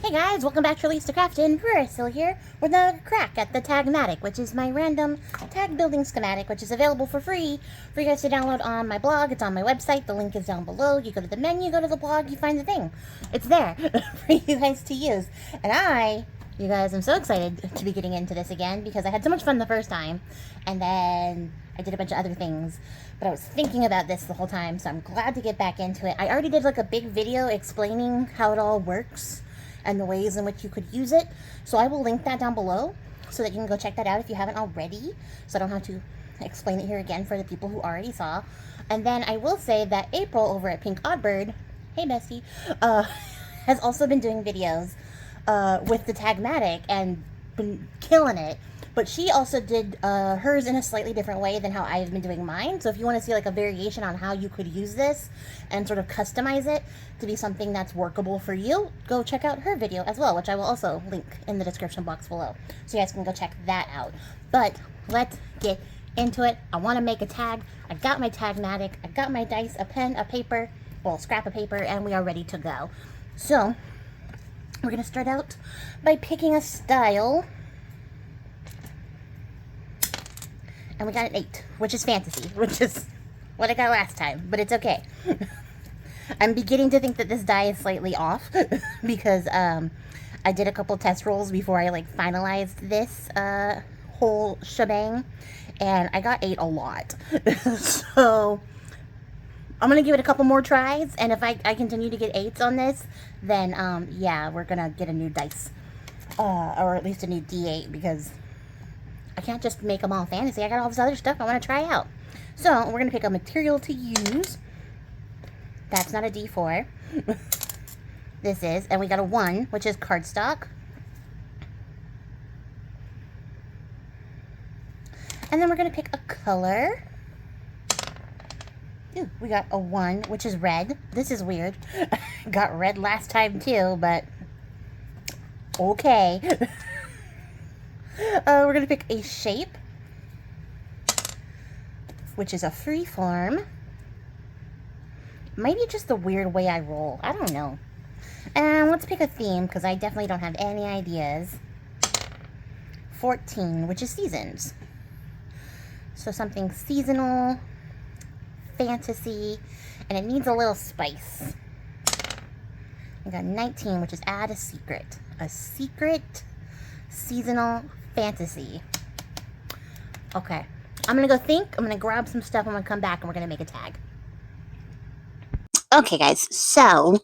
Hey guys, welcome back to releasethecraftin. We're still here with another crack at the Tagmatic, which is my random tag building schematic, which is available for free for you guys to download on my blog. It's on my website. The link is down below. You go to the menu, go to the blog, you find the thing. It's there for you guys to use. And you guys, I'm so excited to be getting into this again because I had so much fun the first time, and then I did a bunch of other things, but I was thinking about this the whole time, so I'm glad to get back into it. I already did like a big video explaining how it all works and the ways in which you could use it, so I will link that down below so that you can go check that out if you haven't already, so I don't have to explain it here again for the people who already saw. And then I will say that April over at Pink Oddbird, hey bestie, has also been doing videos with the Tagmatic and been killing it. But she also did hers in a slightly different way than how I've been doing mine. So if you want to see like a variation on how you could use this and sort of customize it to be something that's workable for you, go check out her video as well, which I will also link in the description box below. So you guys can go check that out. But let's get into it. I want to make a tag. I got my Tagmatic. I got my dice, a pen, a paper, well, scrap of paper, and we are ready to go. So we're going to start out by picking a style. And we got an 8, which is fantasy, which is what I got last time, but it's okay. I'm beginning to think that this die is slightly off because I did a couple test rolls before I like finalized this whole shebang, and I got 8 a lot. So I'm gonna give it a couple more tries, and if I continue to get 8s on this, then yeah, we're gonna get a new dice, or at least a new D8, because I can't just make them all fantasy. I got all this other stuff I want to try out. So we're going to pick a material to use. That's not a D4. This is. And we got a 1, which is cardstock. And then we're going to pick a color. Ooh, we got a 1, which is red. This is weird. Got red last time too, but okay. We're going to pick a shape, which is a free form. Maybe just the weird way I roll. I don't know. And let's pick a theme, because I definitely don't have any ideas. 14, which is seasons. So something seasonal, fantasy, and it needs a little spice. I got 19, which is add a secret. A secret, seasonal, fantasy. Okay, I'm gonna go think. I'm gonna grab some stuff. I'm gonna come back and we're gonna make a tag. Okay, guys, so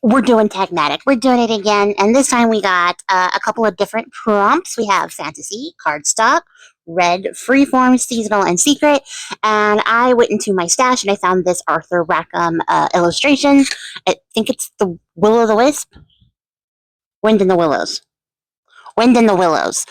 we're doing Tagmatic. We're doing it again, and this time we got a couple of different prompts. We have fantasy, cardstock, red, freeform, seasonal, and secret. And I went into my stash and I found this Arthur Rackham illustration. I think it's the Will-o'-the-Wisp. Wind in the Willows. Wind in the Willows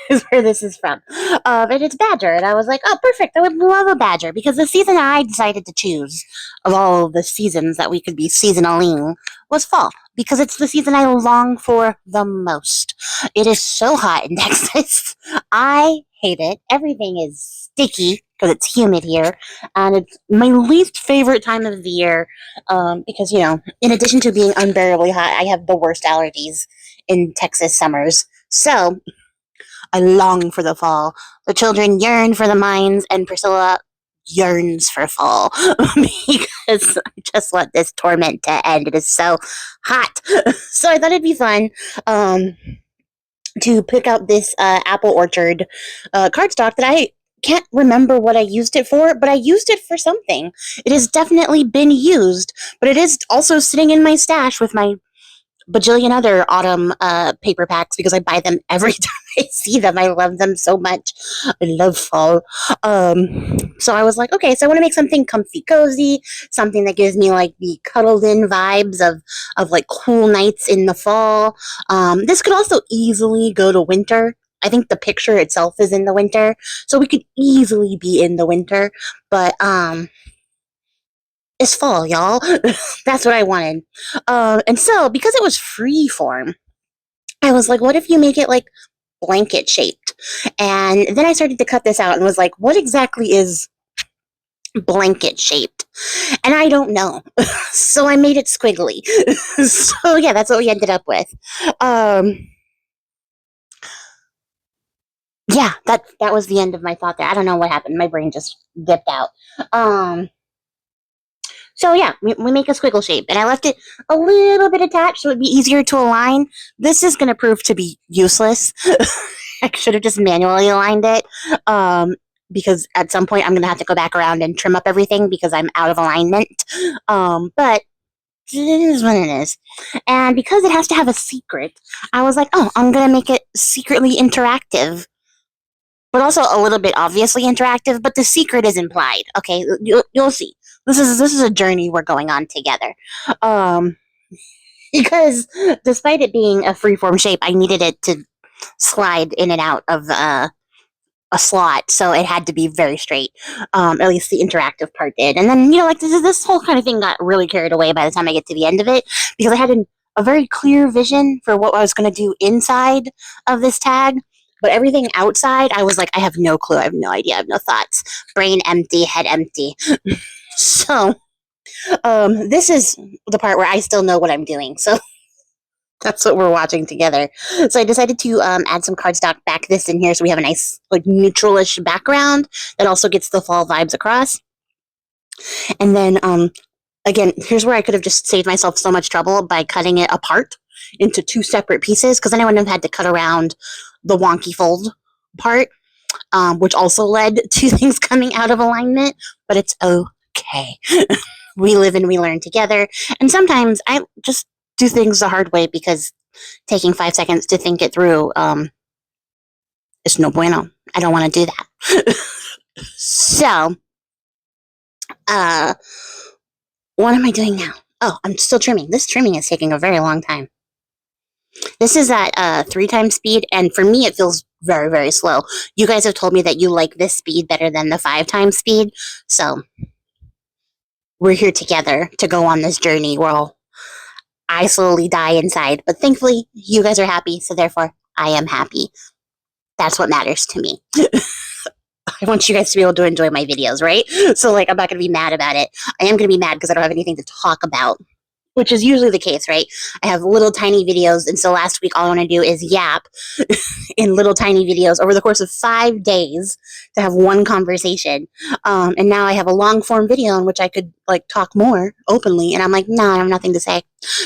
is where this is from. And it's Badger. And I was like, oh, perfect. I would love a Badger, because the season I decided to choose of all the seasons that we could be seasonaling was fall, because it's the season I long for the most. It is so hot in Texas. I hate it. Everything is sticky because it's humid here. And it's my least favorite time of the year because, you know, in addition to being unbearably hot, I have the worst allergies in Texas summers. So I long for the fall. The children yearn for the mines, and Priscilla yearns for fall because I just want this torment to end. It is so hot. So I thought it'd be fun to pick out this apple orchard cardstock that I can't remember what I used it for, but I used it for something. It has definitely been used, but it is also sitting in my stash with my bajillion other autumn paper packs, because I buy them every time I see them. I love them so much. I love fall. So I was like, okay, so I want to make something comfy cozy, something that gives me like the cuddled in vibes of like cool nights in the fall. This could also easily go to winter. I think the picture itself is in the winter, so we could easily be in the winter, but it's fall, y'all. That's what I wanted. And so, because it was free form, I was like, what if you make it like blanket shaped? And then I started to cut this out and was like, what exactly is blanket shaped? And I don't know. So I made it squiggly. So yeah, that's what we ended up with. Um, yeah, that was the end of my thought there. I don't know what happened. My brain just dipped out. Um, so yeah, we make a squiggle shape, and I left it a little bit attached so it'd be easier to align. This is going to prove to be useless. I should have just manually aligned it, because at some point I'm going to have to go back around and trim up everything because I'm out of alignment. But it is what it is. And because it has to have a secret, I was like, oh, I'm going to make it secretly interactive, but also a little bit obviously interactive, but the secret is implied. Okay, you'll see. This is a journey we're going on together. Um, because despite it being a freeform shape, I needed it to slide in and out of a slot, so it had to be very straight. At least the interactive part did. And then, like this whole kind of thing got really carried away by the time I get to the end of it, because I had a very clear vision for what I was going to do inside of this tag. But everything outside, I was like, I have no clue. I have no idea. I have no thoughts. Brain empty, head empty. So, this is the part where I still know what I'm doing. So that's what we're watching together. So I decided to add some cardstock back this in here so we have a nice like neutralish background that also gets the fall vibes across. And then again, here's where I could have just saved myself so much trouble by cutting it apart into two separate pieces, because then I wouldn't have had to cut around the wonky fold part, which also led to things coming out of alignment, but it's okay. We live and we learn together. And sometimes I just do things the hard way because taking 5 seconds to think it through is no bueno. I don't want to do that. So, what am I doing now? Oh, I'm still trimming. This trimming is taking a very long time. This is at 3 times speed, and for me it feels very, very slow. You guys have told me that you like this speed better than the 5 times speed, so we're here together to go on this journey where I slowly die inside. But thankfully, you guys are happy, so therefore, I am happy. That's what matters to me. I want you guys to be able to enjoy my videos, right? So, like, I'm not going to be mad about it. I am going to be mad because I don't have anything to talk about, which is usually the case, right? I have little tiny videos, and so last week all I want to do is yap in little tiny videos over the course of 5 days to have one conversation. And now I have a long form video in which I could like talk more openly, and I'm like, no, I have nothing to say.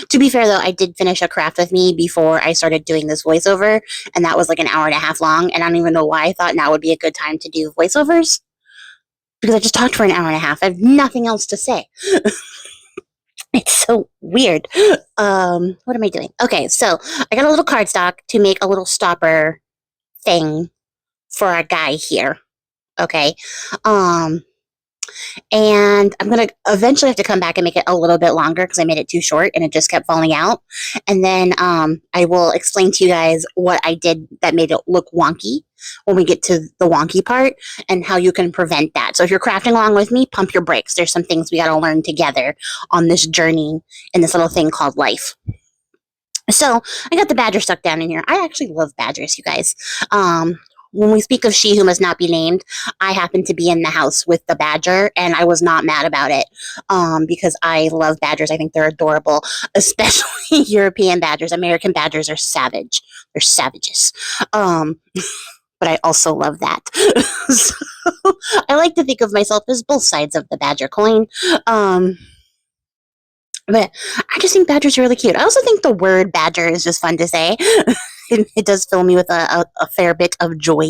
To be fair though, I did finish a craft with me before I started doing this voiceover, and that was like an hour and a half long, and I don't even know why I thought now would be a good time to do voiceovers, because I just talked for an hour and a half. I have nothing else to say. It's so weird. What am I doing? Okay, so I got a little cardstock to make a little stopper thing for our guy here. Okay. And I'm going to eventually have to come back and make it a little bit longer because I made it too short and it just kept falling out. And then I will explain to you guys what I did that made it look wonky when we get to the wonky part and how you can prevent that. So if you're crafting along with me, pump your brakes. There's some things we got to learn together on this journey in this little thing called life. So I got the badger stuck down in here. I actually love badgers, you guys. When we speak of she who must not be named, I happened to be in the house with the badger, and I was not mad about it because I love badgers. I think they're adorable, especially European badgers. American badgers are savage. They're savages. But I also love that. So, I like to think of myself as both sides of the badger coin. But I just think badgers are really cute. I also think the word badger is just fun to say. It does fill me with a fair bit of joy.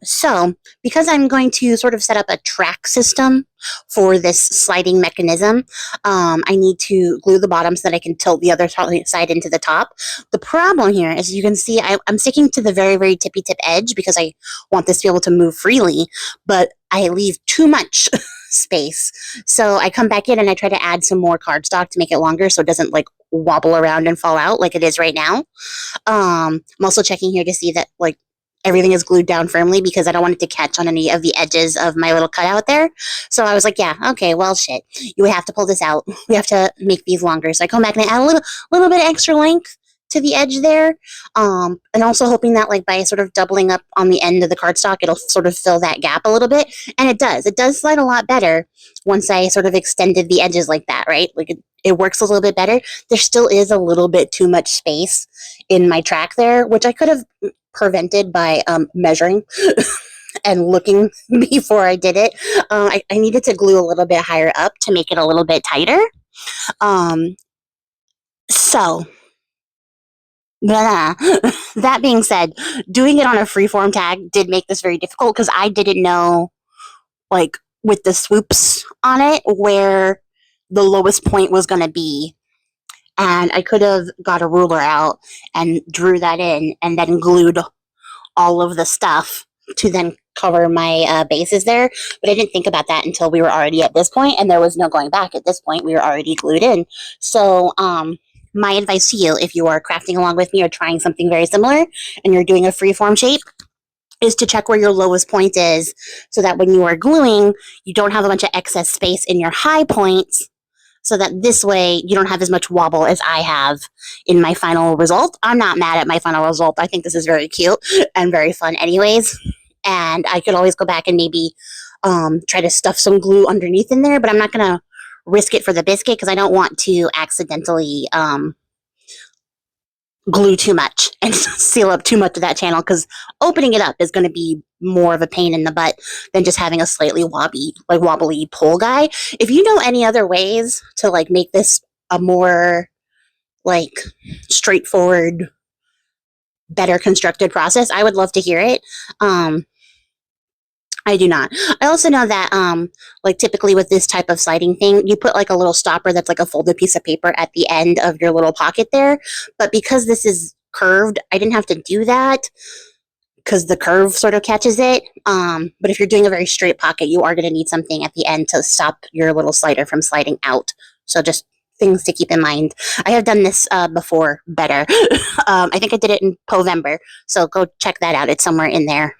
So, because I'm going to sort of set up a track system for this sliding mechanism, I need to glue the bottom so that I can tilt the other side into the top. The problem here is, you can see, I'm sticking to the very, very tippy tip edge because I want this to be able to move freely, but I leave too much space. So I come back in and I try to add some more cardstock to make it longer so it doesn't like wobble around and fall out like it is right now. I'm also checking here to see that like everything is glued down firmly because I don't want it to catch on any of the edges of my little cutout there. So I was like, yeah, okay, well, shit. You have to pull this out. We have to make these longer. So I come back and I add a little bit extra length to the edge there. And also hoping that like by sort of doubling up on the end of the cardstock, it'll sort of fill that gap a little bit. And it does. It does slide a lot better once I sort of extended the edges like that, right? Like it works a little bit better. There still is a little bit too much space in my track there, which I could have prevented by measuring and looking before I did it. I needed to glue a little bit higher up to make it a little bit tighter. So, that being said, doing it on a freeform tag did make this very difficult because I didn't know, like, with the swoops on it, where the lowest point was going to be. And I could have got a ruler out and drew that in and then glued all of the stuff to then cover my bases there. But I didn't think about that until we were already at this point, and there was no going back at this point. We were already glued in. So my advice to you, if you are crafting along with me or trying something very similar and you're doing a freeform shape, is to check where your lowest point is so that when you are gluing, you don't have a bunch of excess space in your high points, so that this way you don't have as much wobble as I have in my final result. I'm not mad at my final result. I think this is very cute and very fun anyways. And I could always go back and maybe try to stuff some glue underneath in there, but I'm not going to risk it for the biscuit because I don't want to accidentally glue too much and seal up too much of that channel, because opening it up is going to be more of a pain in the butt than just having a slightly wobbly pull guy. If you know any other ways to like make this a more like straightforward, better constructed process, I would love to hear it. I do not. I also know that, like typically with this type of sliding thing, you put like a little stopper that's like a folded piece of paper at the end of your little pocket there. But because this is curved, I didn't have to do that because the curve sort of catches it. But if you're doing a very straight pocket, you are going to need something at the end to stop your little slider from sliding out. So just things to keep in mind. I have done this before better. I think I did it in Povember. So go check that out. It's somewhere in there.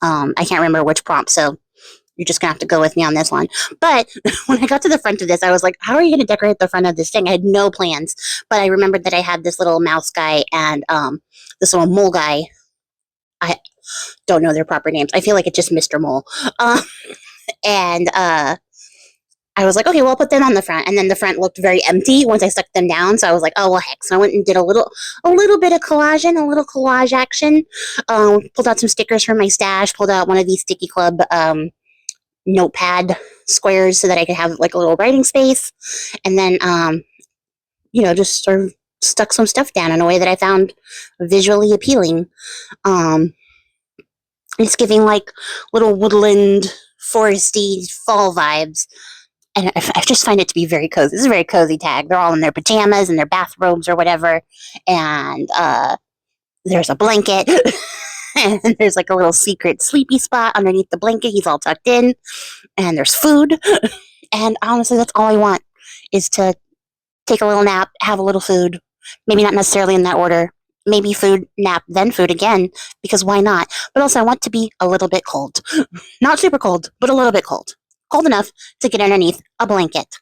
I can't remember which prompt, so you're just going to have to go with me on this one. But when I got to the front of this, I was like, how are you going to decorate the front of this thing? I had no plans, but I remembered that I had this little mouse guy and this little mole guy. I don't know their proper names. I feel like it's just Mr. Mole. And I was like, okay, well, I'll put them on the front. And then the front looked very empty once I stuck them down. So I was like, oh, well, heck. So I went and did a little bit of collage action. Pulled out some stickers from my stash, pulled out one of these Sticky Club notepad squares so that I could have like a little writing space. And then, just sort of stuck some stuff down in a way that I found visually appealing. It's giving like little woodland, foresty, fall vibes. And I just find it to be very cozy. This is a very cozy tag. They're all in their pajamas and their bathrobes or whatever. And there's a blanket. And there's like a little secret sleepy spot underneath the blanket. He's all tucked in. And there's food. And honestly, that's all I want, is to take a little nap, have a little food. Maybe not necessarily in that order. Maybe food, nap, then food again. Because why not? But also I want to be a little bit cold. Not super cold, but a little bit cold. Cold enough to get underneath a blanket.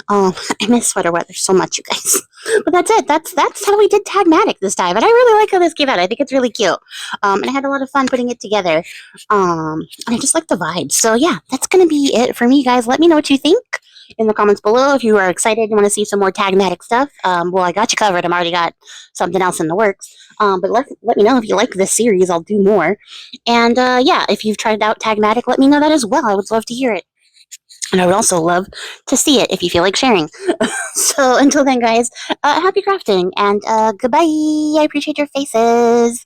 I miss sweater weather so much, you guys. But that's it. That's how we did Tagmatic this time. And I really like how this came out. I think it's really cute. And I had a lot of fun putting it together. And I just like the vibe. So yeah, that's going to be it for me, guys. Let me know what you think in the comments below. If you are excited and want to see some more Tagmatic stuff, well, I got you covered. I've already got something else in the works. But let me know if you like this series. I'll do more. And yeah, if you've tried out Tagmatic, let me know that as well. I would love to hear it. And I would also love to see it if you feel like sharing. So until then, guys, happy crafting and goodbye. I appreciate your faces.